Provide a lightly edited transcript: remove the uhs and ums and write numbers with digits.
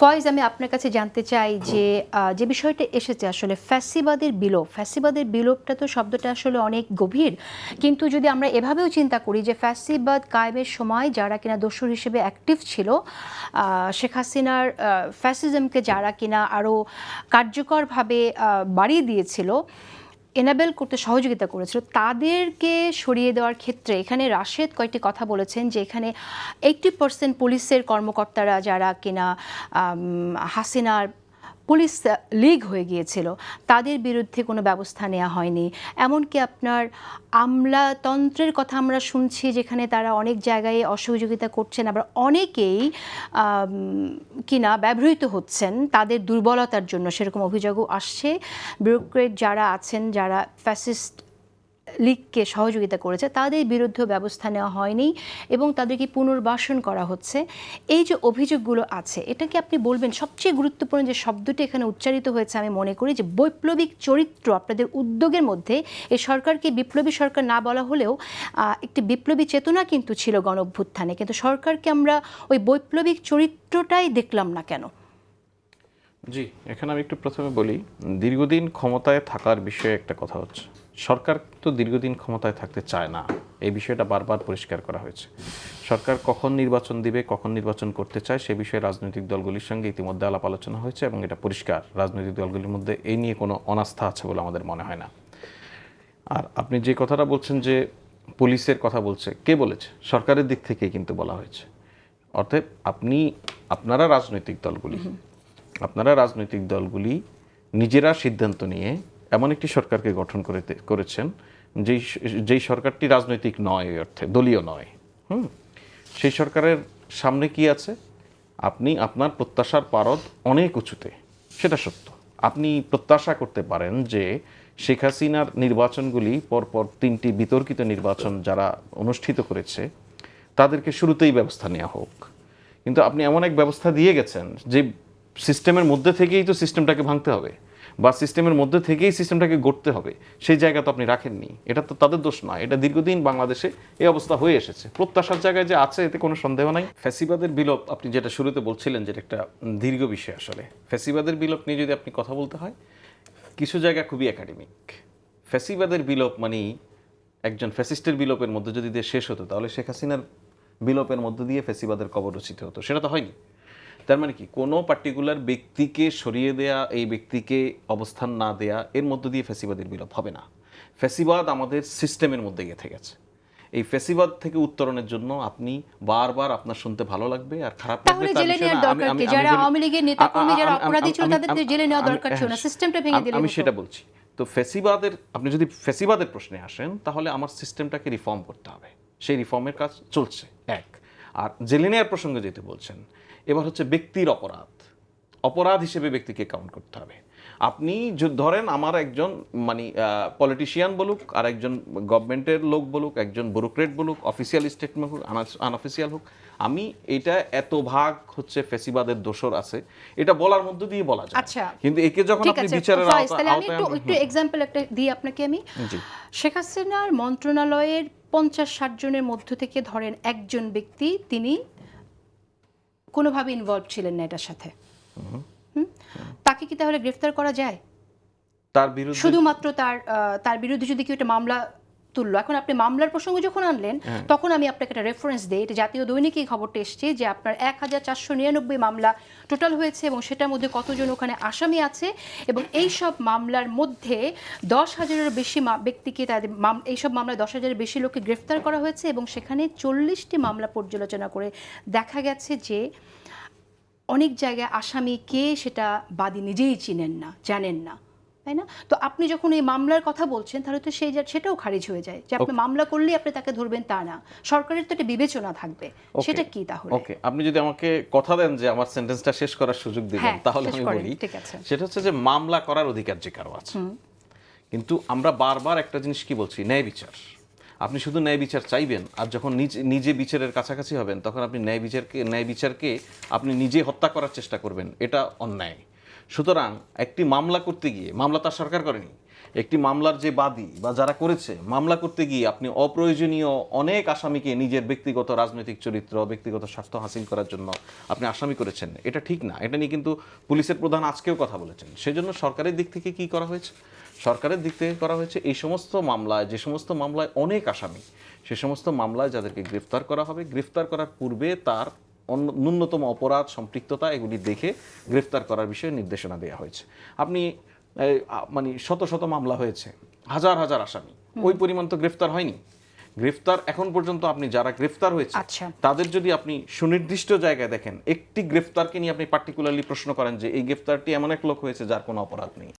ফয়েজ, আমি আপনার কাছে জানতে চাই যে বিষয়টা এসেছে আসলে ফ্যাসিবাদের বিলোপটা তো শব্দটা আসলে অনেক গভীর, কিন্তু যদি আমরা এভাবেও চিন্তা করি যে ফ্যাসিবাদ কায়েমের সময় যারা কিনা দোসর হিসেবে অ্যাক্টিভ ছিল, শেখ হাসিনার ফ্যাসিজমকে যারা কিনা আরও কার্যকরভাবে বাড়িয়ে দিয়েছিল, এনাবেল করতে সহযোগিতা করেছিল, তাদেরকে সরিয়ে দেওয়ার ক্ষেত্রে এখানে রাশেদ কয়েকটি কথা বলেছেন যে এখানে 80% পুলিশের কর্মকর্তারা যারা কিনা হাসিনার পুলিশ লীগ হয়ে গিয়েছিল, তাদের বিরুদ্ধে কোনো ব্যবস্থা নেওয়া হয়নি। এমনকি আপনার আমলাতন্ত্রের কথা আমরা শুনছি, যেখানে তারা অনেক জায়গায় অসহযোগিতা করছেন, আবার অনেকেই কিনা ব্যবহৃত হচ্ছেন তাদের দুর্বলতার জন্য, সেরকম অভিযোগও আসছে। ব্যুরোক্রেট যারা আছেন, যারা ফ্যাসিস্ট লীগকে সহযোগিতা করেছে, তাদের বিরুদ্ধেও ব্যবস্থা নেওয়া হয়নি এবং তাদেরকে পুনর্বাসন করা হচ্ছে। এই যে অভিযোগগুলো আছে, এটা কি আপনি বলবেন সবচেয়ে গুরুত্বপূর্ণ যে শব্দটি এখানে উচ্চারিত হয়েছে, আমি মনে করি যে বৈপ্লবিক চরিত্র আপনাদের উদ্যোগের মধ্যে, এই সরকারকে বিপ্লবী সরকার না বলা হলেও একটি বিপ্লবী চেতনা কিন্তু ছিল গণ অভ্যুত্থানে, কিন্তু সরকারকে আমরা ওই বৈপ্লবিক চরিত্রটাই দেখলাম না কেন? জি, এখানে আমি একটু প্রথমে বলি, দীর্ঘদিন ক্ষমতায় থাকার বিষয়ে একটা কথা হচ্ছে। সরকার তো দীর্ঘদিন ক্ষমতায় থাকতে চায় না, এই বিষয়টা বারবার পরিষ্কার করা হয়েছে। সরকার কখন নির্বাচন দিবে, কখন নির্বাচন করতে চায়, সে বিষয়ে রাজনৈতিক দলগুলির সঙ্গে ইতিমধ্যে আলাপ আলোচনা হয়েছে এবং এটা পরিষ্কার রাজনৈতিক দলগুলির মধ্যে এই নিয়ে কোনো অনাস্থা আছে বলে আমাদের মনে হয় না। আর আপনি যে কথাটা বলছেন যে পুলিশের কথা বলছে, কে বলেছে? সরকারের দিক থেকেই কিন্তু বলা হয়েছে। অর্থাৎ আপনারা রাজনৈতিক দলগুলি নিজেরা সিদ্ধান্ত নিয়ে এমন একটি সরকারকে গঠন করেছেন যেই সরকারটি রাজনৈতিক নয়, এই অর্থে দলীয় নয়। সেই সরকারের সামনে কি আছে? আপনি আপনার প্রত্যাশার পারদ অনেক উঁচুতে, সেটা সত্য। আপনি প্রত্যাশা করতে পারেন যে শেখ হাসিনার নির্বাচনগুলি পরপর 3টি বিতর্কিত নির্বাচন যারা অনুষ্ঠিত করেছে তাদেরকে শুরুতেই ব্যবস্থা নেওয়া হোক, কিন্তু আপনি এমন এক ব্যবস্থা দিয়ে গেছেন যে সিস্টেমের মধ্যে থেকেই তো সিস্টেমটাকে ভাঙতে হবে, বা সিস্টেমের মধ্যে থেকেই সিস্টেমটাকে গড়তে হবে, সেই জায়গা তো আপনি রাখেননি। এটা তো তাদের দোষ নয়, এটা দীর্ঘদিন বাংলাদেশে এই অবস্থা হয়ে এসেছে। প্রত্যাশার জায়গায় যে আছে এতে কোনো সন্দেহ নাই। ফ্যাসিবাদের বিলোপ আপনি যেটা শুরুতে বলছিলেন, যেটা একটা দীর্ঘ বিষয়। আসলে ফ্যাসিবাদের বিলোপ নিয়ে যদি আপনি কথা বলতে হয়, কিছু জায়গা খুবই একাডেমিক। ফ্যাসিবাদের বিলোপ মানে একজন ফ্যাসিস্টের বিলোপের মধ্যে যদি দিয়ে শেষ হতো, তাহলে শেখ হাসিনার বিলোপের মধ্য দিয়ে ফ্যাসিবাদের কবর রচিত হতো। সেটা তো হয়নি। তার মানে কি, কোনো পার্টিকুলার ব্যক্তিকে সরিয়ে দেয়া, এই ব্যক্তিকে অবস্থান না দেয়া, এর মধ্য দিয়ে ফ্যাসিবাদের বিলোপ হবে না। ফ্যাসিবাদ আমাদের সিস্টেমের মধ্যে গেঁথে গেছে। এই ফ্যাসিবাদ থেকে উত্তরণের জন্য আপনি বারবার, আপনার শুনতে ভালো লাগবে আর খারাপ লাগবে, আমি সেটা বলছি। তো ফ্যাসিবাদের, আপনি যদি ফ্যাসিবাদের প্রশ্নে আসেন, তাহলে আমার সিস্টেমটাকে রিফর্ম করতে হবে। সেই রিফর্মের কাজ চলছে এক। আর জেলে নেওয়ার প্রসঙ্গে যেতে বলছেন, এবার হচ্ছে ব্যক্তির অপরাধ হিসেবে ব্যক্তিকে কাউন্ট করতে হবে। আপনি ধরেন আমার একজন পলিটিশিয়ান বলুক, আর একজন গভর্নমেন্টের লোক বলুক, একজন ব্যুরোক্রেট বলুক, অফিসিয়াল স্টেটমেন্ট হোক, আনঅফিসিয়াল হোক, আমি এটা এত ভাগ হচ্ছে ফ্যাসিবাদের দোষর আছে, এটা বলার মধ্য দিয়ে বলা যায়। আচ্ছা, কিন্তু একে যখন আপনি বিচারের আওতায়, আমি একটু এক্সাম্পল একটা দিই আপনাকে। আমি শেখ হাসিনার মন্ত্রণালয়ের 50-60 জনের মধ্য থেকে ধরেন একজন ব্যক্তি, তিনি কোনোভাবে ইনভলভ ছিলেন না এটার সাথে, তাকে কি তাহলে গ্রেফতার করা যায়? তার বিরুদ্ধে শুধুমাত্র তার বিরুদ্ধে যদি কেউ একটা মামলা তুললো। এখন আপনি মামলার প্রসঙ্গ যখন আনলেন, তখন আমি আপনাকে একটা রেফারেন্স দিই। এটা জাতীয় দৈনিকে এই খবরটা এসছে যে আপনার 1499 মামলা টোটাল হয়েছে এবং সেটার মধ্যে কতজন ওখানে আসামি আছে, এবং এই সব মামলার মধ্যে 10,000-এর বেশি ব্যক্তিকে, তাদের এইসব মামলায় 10,000-এর বেশি লোককে গ্রেফতার করা হয়েছে, এবং সেখানে 40টি মামলা পর্যালোচনা করে দেখা গেছে যে অনেক জায়গায় আসামি কে সেটা বাদী নিজেই জানেন না, তাই না? তো আপনি যখন এই মামলার কথা বলছেন, তাহলে তো সেটাও খারিজ হয়ে যায় যে আপনি মামলা করলেই আপনি তাকে ধরবেন তা না, সরকারের তো একটা বিবেচনা থাকবে। সেটা কি তাহলে? ওকে, আপনি যদি আমাকে কথা দেন যে আমার সেন্টেন্সটা শেষ করার সুযোগ দিবেন, তাহলে আমি বলি, সেটা হচ্ছে যে মামলা করার অধিকার যে কারো আছে, কিন্তু আমরা বারবার একটা জিনিস কি বলছি, ন্যায় বিচার। আপনি শুধু ন্যায় বিচার চাইবেন, আর যখন নিজে বিচারের কাছাকাছি হবেন, তখন আপনি ন্যায় বিচারকে আপনি নিজে হত্যা করার চেষ্টা করবেন, এটা অন্যায়। সুতরাং একটি মামলা করতে গিয়ে, মামলা তার সরকার করেনি, একটি মামলার যে বাদী বা যারা করেছে, মামলা করতে গিয়ে আপনি অপ্রয়োজনীয় অনেক আসামিকে নিজের ব্যক্তিগত রাজনৈতিক চরিত্র, ব্যক্তিগত স্বার্থ হাসিল করার জন্য আপনি আসামি করেছেন, এটা ঠিক না। এটা নিয়ে কিন্তু পুলিশের প্রধান আজকেও কথা বলেছেন। সেজন্য সরকারের দিক থেকে কি করা হয়েছে? সরকারের দিক থেকে করা হয়েছে এই সমস্ত মামলায়, যে সমস্ত মামলায় অনেক আসামি, সে সমস্ত মামলায় যাদেরকে গ্রেফতার করা হবে, গ্রেফতার করার পূর্বে তার ন্যূনতম অপরাধ সম্পৃক্ততা এগুলি দেখে গ্রেফতার করার বিষয়ে নির্দেশনা দেওয়া হয়েছে। আপনি মানে শত শত মামলা হয়েছে, হাজার হাজার আসামি, ওই পরিমাণ তো গ্রেফতার হয়নি। গ্রেফতার এখন পর্যন্ত আপনি যারা গ্রেফতার হয়েছে আচ্ছা। তাদের যদি আপনি সুনির্দিষ্ট জায়গায় দেখেন, একটি গ্রেফতারকে নিয়ে আপনি পার্টিকুলারলি প্রশ্ন করেন যে এই গ্রেফতারটি এমন এক লোক হয়েছে যার কোনো অপরাধ নেই,